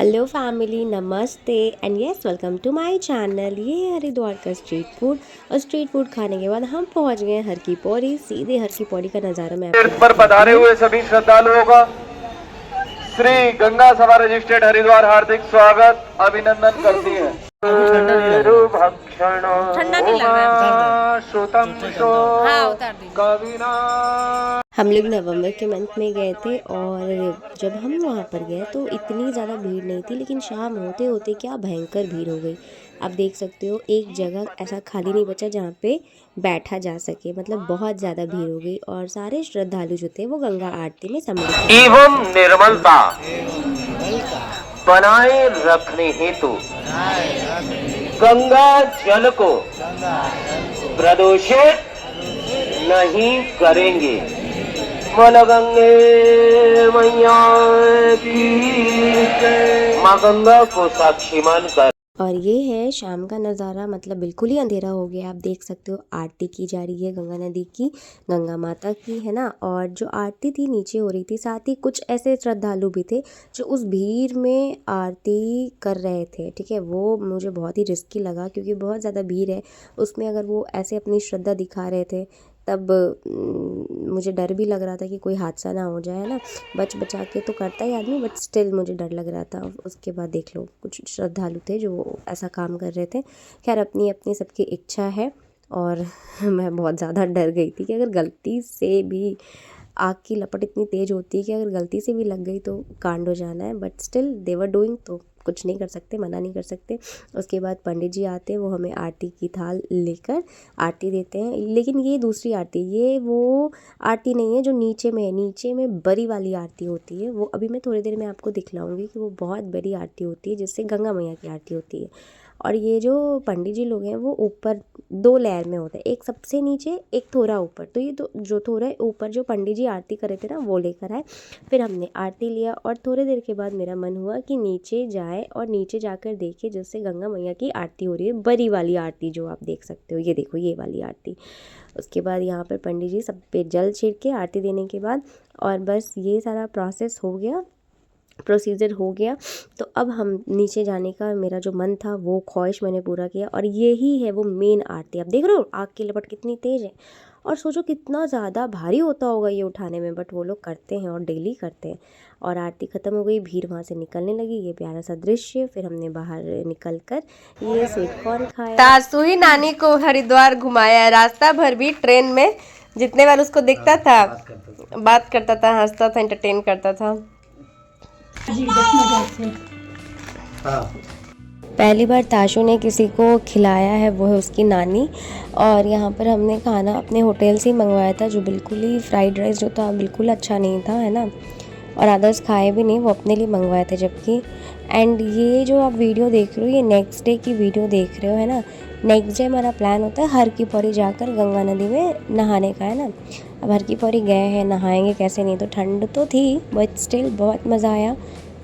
Hello family, नमस्ते and yes welcome to my channel. ये है हरिद्वार का स्ट्रीट फूड और स्ट्रीट फूड खाने के बाद हम पहुंच गए हर की पौड़ी। सीधे हर की पौड़ी का नज़ारा मैं आपको तीर्थ पर दिखाती पधारे हूँ। हुए सभी श्रद्धालुओं का श्री गंगा सभा रजिस्ट्रेड हरिद्वार हार्दिक स्वागत अभिनंदन करती है। अभी ठंडा नहीं लग रहा है। ठंडा नहीं लग रहा है। श्रुतम शो हाँ उतार दीजिए। कविना। हम लोग नवंबर के मंथ में गए थे और जब हम वहाँ पर गए तो इतनी ज़्यादा भीड़ नहीं थी, लेकिन शाम होते होते क्या भयंकर भीड़ हो गई। आप देख सकते हो एक जगह ऐसा खाली नहीं बचा जहाँ पे बैठा जा सके, मतलब बहुत ज़्यादा भीड़ हो गई और सारे श्रद्धालु जो थे वो गंगा आरती में सम्मिलित हो गए एवं थे। निर्मलता बनाए रखने हेतु गंगा जल को प्रदूषित नहीं करेंगे। मन गंगे मैया की जय। माँ गंगा को साक्षी मानकर। और ये है शाम का नज़ारा, मतलब बिल्कुल ही अंधेरा हो गया। आप देख सकते हो आरती की जा रही है गंगा नदी की, गंगा माता की, है ना। और जो आरती थी नीचे हो रही थी, साथ ही कुछ ऐसे श्रद्धालु भी थे जो उस भीड़ में आरती कर रहे थे। ठीक है, वो मुझे बहुत ही रिस्की लगा क्योंकि बहुत ज़्यादा भीड़ है उसमें। अगर वो ऐसे अपनी श्रद्धा दिखा रहे थे तब मुझे डर भी लग रहा था कि कोई हादसा ना हो जाए, है ना। बच बचा के तो करता ही आदमी, बट स्टिल मुझे डर लग रहा था। उसके बाद देख लो कुछ श्रद्धालु थे जो ऐसा काम कर रहे थे। खैर, अपनी अपनी सबकी इच्छा है। और मैं बहुत ज़्यादा डर गई थी कि अगर गलती से भी, आग की लपट इतनी तेज़ होती है कि अगर गलती से भी लग गई तो कांड हो जाना है। But still they were doing, तो कुछ नहीं कर सकते, मना नहीं कर सकते। उसके बाद पंडित जी आते हैं, वो हमें आरती की थाल लेकर आरती देते हैं। लेकिन ये दूसरी आरती, ये वो आरती नहीं है जो नीचे में है। नीचे में बड़ी वाली आरती होती है, वो अभी मैं थोड़ी देर में आपको दिखलाऊंगी कि वो बहुत बड़ी आरती होती है जिससे गंगा मैया की आरती होती है। और ये जो पंडित जी लोग हैं वो ऊपर दो लेयर में होता है, एक सबसे नीचे, एक थोड़ा ऊपर। तो ये तो जो थोड़ा ऊपर जो पंडित जी आरती कर रहे थे ना, वो लेकर आए। फिर हमने आरती लिया और थोड़ी देर के बाद मेरा मन हुआ कि नीचे जाए और नीचे जाकर देखे जिससे गंगा मैया की आरती हो रही है, बड़ी वाली आरती जो आप देख सकते हो। ये देखो, ये वाली आरती। उसके बाद यहाँ पर पंडित जी सब पे जल छिड़क के आरती देने के बाद, और बस ये सारा प्रोसेस हो गया, प्रोसीजर हो गया। तो अब हम नीचे जाने का मेरा जो मन था वो ख्वाहिश मैंने पूरा किया। और यही है वो मेन आरती। आप देख रहे हो आग की लपट कितनी तेज़ है, और सोचो कितना ज़्यादा भारी होता होगा ये उठाने में, बट वो लोग करते हैं और डेली करते हैं। और आरती ख़त्म हो गई, भीड़ वहाँ से निकलने लगी। ये प्यारा सा दृश्य। फिर हमने बाहर निकल कर ये स्वीट कॉर्न खाया। तासु ही नानी को हरिद्वार घुमाया, रास्ता भर भी ट्रेन में जितने बार उसको दिखता था बात करता था, हंसता था, एंटरटेन करता था। पहली बार ताशु ने किसी को खिलाया है वो है उसकी नानी। और यहाँ पर हमने खाना अपने होटल से ही मंगवाया था, जो बिल्कुल ही फ्राइड राइस जो था बिल्कुल अच्छा नहीं था, है ना। और अदर्स खाए भी नहीं, वो अपने लिए मंगवाए थे जबकि। एंड ये जो आप वीडियो देख रहे हो, ये नेक्स्ट डे की वीडियो देख रहे हो, है ना। नेक्स्ट डे हमारा प्लान होता है हर की पौड़ी जाकर गंगा नदी में नहाने का, है ना। अब हर की पौड़ी गए हैं, नहाएंगे कैसे नहीं। तो ठंड तो थी बट स्टिल बहुत मज़ा आया।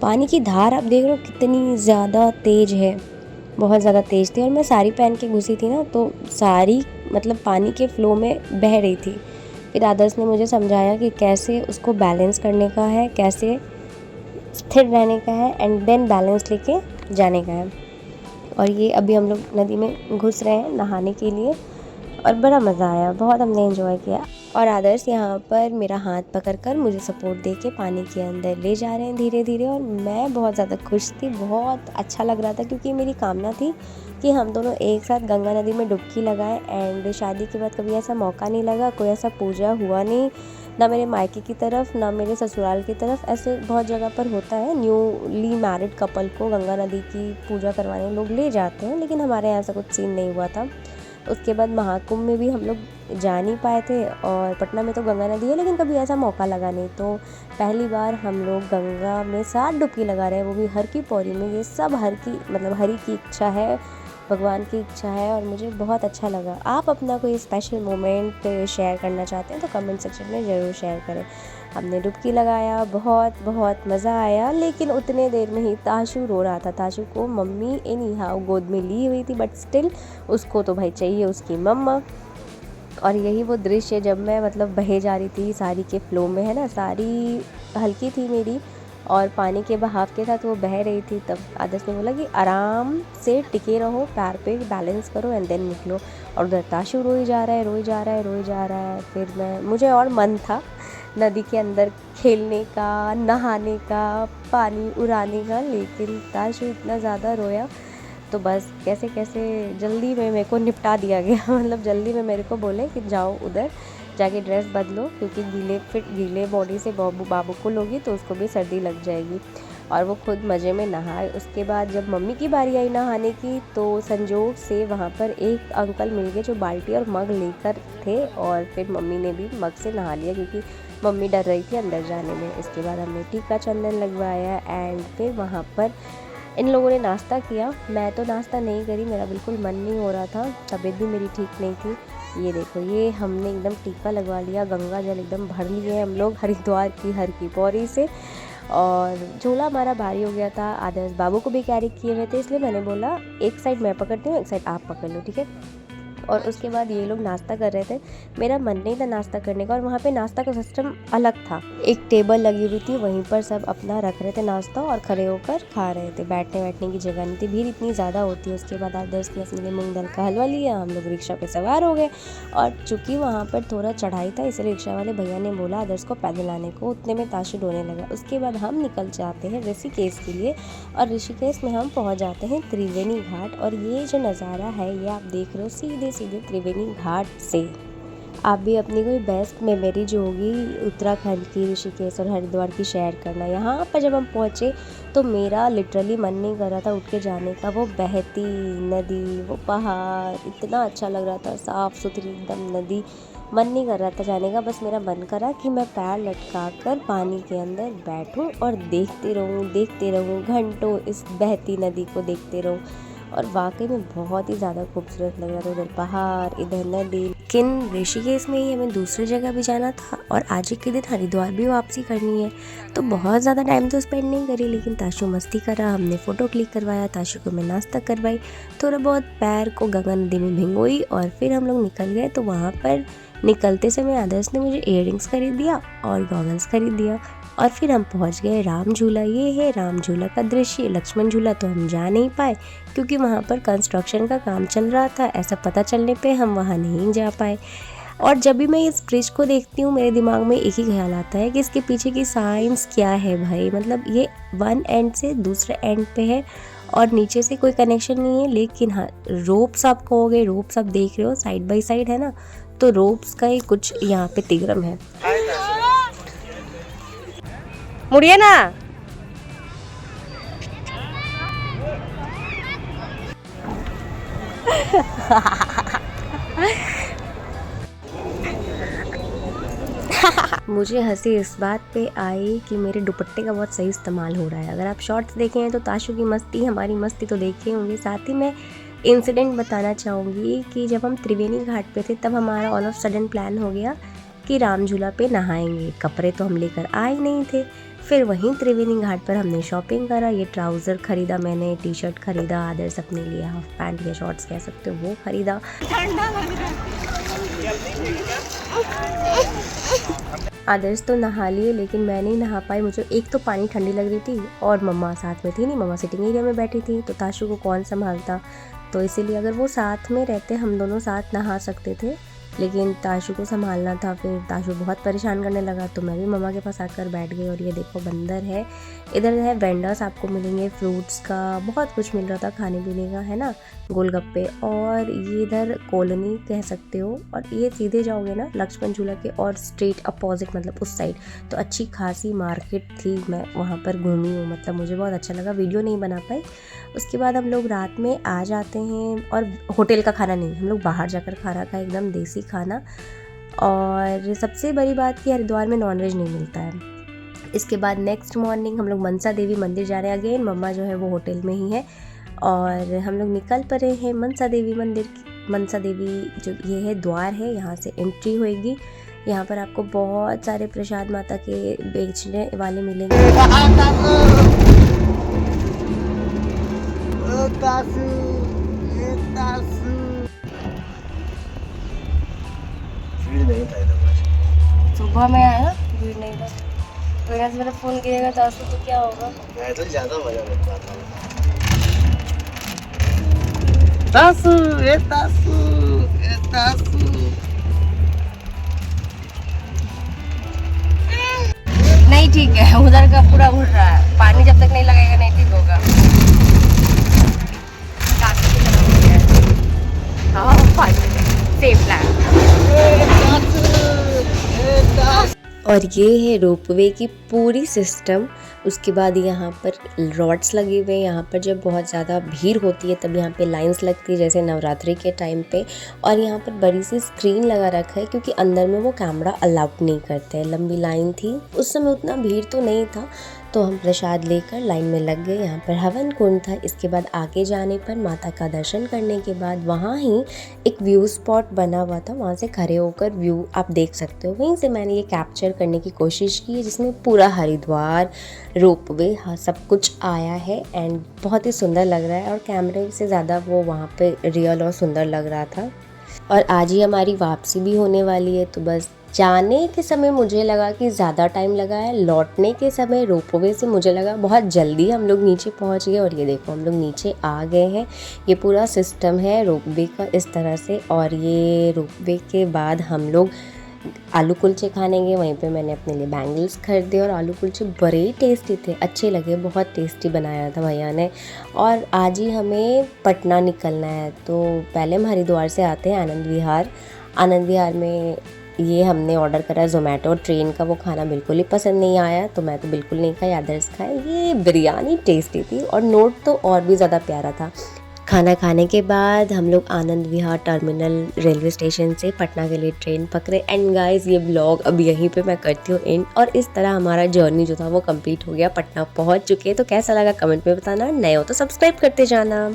पानी की धार आप देख रहे हो कितनी ज़्यादा तेज़ है, बहुत ज़्यादा तेज़ थी। और मैं साड़ी पहन के घुसी थी ना, तो साड़ी मतलब पानी के फ्लो में बह रही थी। फिर आदर्श ने मुझे समझाया कि कैसे उसको बैलेंस करने का है, कैसे स्थिर रहने का है, एंड देन बैलेंस लेके जाने का है। और ये अभी हम लोग नदी में घुस रहे हैं नहाने के लिए और बड़ा मज़ा आया, बहुत हमने एंजॉय किया। और आदर्श यहाँ पर मेरा हाथ पकड़कर मुझे सपोर्ट दे के पानी के अंदर ले जा रहे हैं धीरे धीरे। और मैं बहुत ज़्यादा खुश थी, बहुत अच्छा लग रहा था क्योंकि मेरी कामना थी कि हम दोनों एक साथ गंगा नदी में डुबकी लगाएं। एंड शादी के बाद कभी ऐसा मौका नहीं लगा, कोई ऐसा पूजा हुआ नहीं, ना मेरे मायके की तरफ ना मेरे ससुराल की तरफ। ऐसे बहुत जगह पर होता है, न्यूली मैरिड कपल को गंगा नदी की पूजा करवाने लोग ले जाते हैं, लेकिन हमारे यहाँ ऐसा कुछ सीन नहीं हुआ था। उसके बाद महाकुंभ में भी हम लोग जा नहीं पाए थे, और पटना में तो गंगा नदी है लेकिन कभी ऐसा मौका लगा नहीं। तो पहली बार हम लोग गंगा में साथ डुबकी लगा रहे हैं, वो भी हर की पौड़ी में। ये सब हर की मतलब हरि की इच्छा है, भगवान की इच्छा है, और मुझे बहुत अच्छा लगा। आप अपना कोई स्पेशल मोमेंट शेयर करना चाहते हैं तो कमेंट सेक्शन में ज़रूर शेयर करें। हमने डुबकी लगाया, बहुत बहुत मज़ा आया, लेकिन उतने देर में ही ताशु रो रहा था। ताशु को मम्मी एनी हाउ गोद में ली हुई थी, बट स्टिल उसको तो भाई चाहिए उसकी मम्मा। और यही वो दृश्य जब मैं मतलब बहे जा रही थी साड़ी के फ्लो में, है ना। साड़ी हल्की थी मेरी और पानी के बहाव के साथ वो बह रही थी। तब आदर्श ने बोला कि आराम से टिके रहो, पैर पे बैलेंस करो एंड देन निकलो। और उधर ताशु रोई जा रहा है। फिर मुझे और मन था नदी के अंदर खेलने का, नहाने का, पानी उड़ाने का, लेकिन ताशु इतना ज़्यादा रोया तो बस कैसे कैसे जल्दी में मेरे को निपटा दिया गया। मतलब जल्दी में मेरे को बोले कि जाओ उधर जाके ड्रेस बदलो, क्योंकि गीले बॉडी से बाबू को लोगी तो उसको भी सर्दी लग जाएगी। और वो खुद मज़े में नहाए। उसके बाद जब मम्मी की बारी आई नहाने की तो संजोग से वहाँ पर एक अंकल मिल गए जो बाल्टी और मग लेकर थे, और फिर मम्मी ने भी मग से नहा लिया क्योंकि मम्मी डर रही थी अंदर जाने में। इसके बाद हमने टीका चंदन लगवाया एंड फिर वहाँ पर इन लोगों ने नाश्ता किया। मैं तो नाश्ता नहीं करी, मेरा बिल्कुल मन नहीं हो रहा था, तबीयत भी मेरी ठीक नहीं थी। ये देखो, ये हमने एकदम टीका लगवा लिया, गंगा जल एकदम भर लिए हम लोग हरिद्वार की हर की पौड़ी से। और झोला हमारा भारी हो गया था, आदर्श बाबू को भी कैरी किए हुए थे, इसलिए मैंने बोला एक साइड मैं पकड़ती हूँ, एक साइड आप पकड़ लो, ठीक है। और उसके बाद ये लोग नाश्ता कर रहे थे, मेरा मन नहीं था नाश्ता करने का, और वहाँ पे नाश्ता का सिस्टम अलग था। एक टेबल लगी हुई थी, वहीं पर सब अपना रख रहे थे नाश्ता और खड़े होकर खा रहे थे, बैठने की जगह नहीं थी, भीड़ इतनी ज़्यादा होती है। उसके बाद आदर्श ने अपने लिए मूंग दाल का हलवा लिया, हम लोग रिक्शा पे सवार हो गए। और चूँकि वहाँ पर थोड़ा चढ़ाई था, इसलिए रिक्शा वाले भैया ने बोला आदर्श को पैदल आने को, उतने में ताशु रोने लगा। उसके बाद हम निकल जाते हैं ऋषिकेश के लिए, और ऋषिकेश में हम पहुँच जाते हैं त्रिवेणी घाट। और ये जो नज़ारा है ये आप देख रहे हो सीधे त्रिवेणी घाट से। आप भी अपनी कोई बेस्ट मेमोरी जो होगी उत्तराखंड की, ऋषिकेश और हरिद्वार की शेयर करना। यहाँ पर जब हम पहुँचे तो मेरा लिटरली मन नहीं कर रहा था उठ के जाने का। वो बहती नदी, वो पहाड़, इतना अच्छा लग रहा था, साफ़ सुथरी एकदम नदी, मन नहीं कर रहा था जाने का। बस मेरा मन करा कि मैं पैर लटका कर पानी के अंदर बैठूं और देखते रहूं घंटों, इस बहती नदी को देखते रहूं। और वाकई में बहुत ही ज़्यादा खूबसूरत लग रहा था, उधर पहाड़, इधर नदी। लेकिन ऋषिकेश में ही हमें दूसरी जगह भी जाना था और आज के दिन हरिद्वार भी वापसी करनी है, तो बहुत ज़्यादा टाइम तो स्पेंड नहीं करी। लेकिन ताशु मस्ती करा, हमने फ़ोटो क्लिक करवाया, ताशु को मैं नाश्ता करवाई, थोड़ा बहुत पैर को गंगा नदी में भिगोई और फिर हम लोग निकल गए। तो वहाँ पर निकलते समय आदर्श ने मुझे इयररिंग्स खरीद दिया और गॉगल्स खरीद दिया। और फिर हम पहुंच गए राम झूला। ये है राम झूला का दृश्य। लक्ष्मण झूला तो हम जा नहीं पाए क्योंकि वहाँ पर कंस्ट्रक्शन का काम चल रहा था, ऐसा पता चलने पे हम वहाँ नहीं जा पाए। और जब भी मैं इस ब्रिज को देखती हूँ मेरे दिमाग में एक ही ख्याल आता है कि इसके पीछे की साइंस क्या है भाई। मतलब ये वन एंड से दूसरे एंड पे है और नीचे से कोई कनेक्शन नहीं है। लेकिन हाँ, रोप्स आप कहोगे, रोप्स आप देख रहे हो साइड बाई साइड है ना, तो रोप्स का ही कुछ यहाँ पे तिग्रम है। मुड़िए ना। मुझे हंसी इस बात पे आई कि मेरे दुपट्टे का बहुत सही इस्तेमाल हो रहा है। अगर आप शॉर्ट्स देखे हैं तो ताशु की मस्ती, हमारी मस्ती तो देखे होंगे। साथ ही मैं इंसिडेंट बताना चाहूँगी कि जब हम त्रिवेणी घाट पे थे तब हमारा ऑल ऑफ सडन प्लान हो गया कि राम झूला पे नहाएंगे। कपड़े तो हम लेकर आए नहीं थे। फिर वहीं त्रिवेणी घाट पर हमने शॉपिंग करा। ये ट्राउज़र ख़रीदा मैंने, टी शर्ट ख़रीदा, आदर्श अपने लिए हाफ पैंट या शॉर्ट्स कह सकते हो वो ख़रीदा। आदर्श तो नहा लिए लेकिन मैं नहीं नहा पाई। मुझे एक तो पानी ठंडी लग रही थी और मम्मा साथ में थी नहीं, मम्मा सिटिंग एरिया में बैठी थी, तो ताशु को कौन संभालता। तो इसीलिए अगर वो साथ में रहते हम दोनों साथ नहा सकते थे, लेकिन ताशु को संभालना था। फिर ताशु बहुत परेशान करने लगा तो मैं भी मम्मा के पास आकर बैठ गई। और ये देखो बंदर है, इधर है वेंडर्स आपको मिलेंगे, फ्रूट्स का बहुत कुछ मिल रहा था खाने पीने का, है ना, गोलगप्पे। और ये इधर कॉलोनी कह सकते हो। और ये सीधे जाओगे ना लक्ष्मण झूला के और स्ट्रेट अपोजिट मतलब उस साइड तो अच्छी खासी मार्केट थी। मैं वहाँ पर घूमी हूँ, मतलब मुझे बहुत अच्छा लगा, वीडियो नहीं बना पाई। उसके बाद हम लोग रात में आ जाते हैं और होटल का खाना नहीं, हम लोग बाहर जाकर खाना खाए, एकदम देसी खाना। और सबसे बड़ी बात कि हरिद्वार में नॉनवेज नहीं मिलता है। इसके बाद नेक्स्ट मॉर्निंग हम लोग मनसा देवी मंदिर जा रहे हैं। अगेन मम्मा जो है वो होटल में ही है और हम लोग निकल पड़े हैं मनसा देवी मंदिर। मनसा देवी जो ये है द्वार है, यहाँ से एंट्री होएगी। यहाँ पर आपको बहुत सारे प्रसाद माता के बेचने वाले मिलेंगे। सुबह में आया भीड़ नहीं था, मेरा से मेरा फ़ोन गिरेगा तासु तो क्या होगा? तो ज्यादा मजा लगता था। नहीं ठीक है, उधर का पूरा उड़ रहा है, पानी जब तक नहीं लगेगा नहीं ठीक होगा। काफी की तरह हो गया है। हाँ पानी सेफ और ये है रोपवे की पूरी सिस्टम। उसके बाद यहाँ पर रॉड्स लगे हुए हैं। यहाँ पर जब बहुत ज़्यादा भीड़ होती है तब यहाँ पे लाइंस लगती है, जैसे नवरात्रि के टाइम पे। और यहाँ पर बड़ी सी स्क्रीन लगा रखा है क्योंकि अंदर में वो कैमरा अलाउड नहीं करते हैं। लंबी लाइन थी, उस समय उतना भीड़ तो नहीं था, तो हम प्रसाद लेकर लाइन में लग गए। यहाँ पर हवन कुंड था। इसके बाद आगे जाने पर माता का दर्शन करने के बाद वहाँ ही एक व्यू स्पॉट बना हुआ था, वहाँ से खड़े होकर व्यू आप देख सकते हो। वहीं से मैंने ये कैप्चर करने की कोशिश की है, जिसमें पूरा हरिद्वार, रोपवे, हाँ सब कुछ आया है एंड बहुत ही सुंदर लग रहा है। और कैमरे से ज़्यादा वो वहाँ पे रियल और सुंदर लग रहा था। और आज ही हमारी वापसी भी होने वाली है, तो बस जाने के समय मुझे लगा कि ज़्यादा टाइम लगा है, लौटने के समय रोपवे से मुझे लगा बहुत जल्दी हम लोग नीचे पहुंच गए। और ये देखो हम लोग नीचे आ गए हैं। ये पूरा सिस्टम है रोपवे का इस तरह से। और ये रोपवे के बाद हम लोग आलू कुलचे खाने गए। वहीं पे मैंने अपने लिए बैंगल्स खरीदे और आलू कुलचे बड़े ही टेस्टी थे, अच्छे लगे, बहुत टेस्टी बनाया था भैया ने। और आज ही हमें पटना निकलना है, तो पहले हम हरिद्वार से आते हैं आनंद विहार। आनंद विहार में ये हमने ऑर्डर करा जोमेटो। ट्रेन का वो खाना बिल्कुल ही पसंद नहीं आया, तो मैं तो बिल्कुल नहीं खाई, अदर्स खाए। ये बिरयानी टेस्टी थी और नोट तो और भी ज़्यादा प्यारा था। खाना खाने के बाद हम लोग Anand Vihar terminal railway station से पटना के लिए ट्रेन पकड़े। एंड गाइस ये ब्लॉग अब यहीं पे मैं करती हूँ एंड। और इस तरह हमारा जर्नी जो था वो कंप्लीट हो गया, पटना पहुँच चुके हैं। तो कैसा लगा कमेंट में बताना, नए हो तो सब्सक्राइब करते जाना।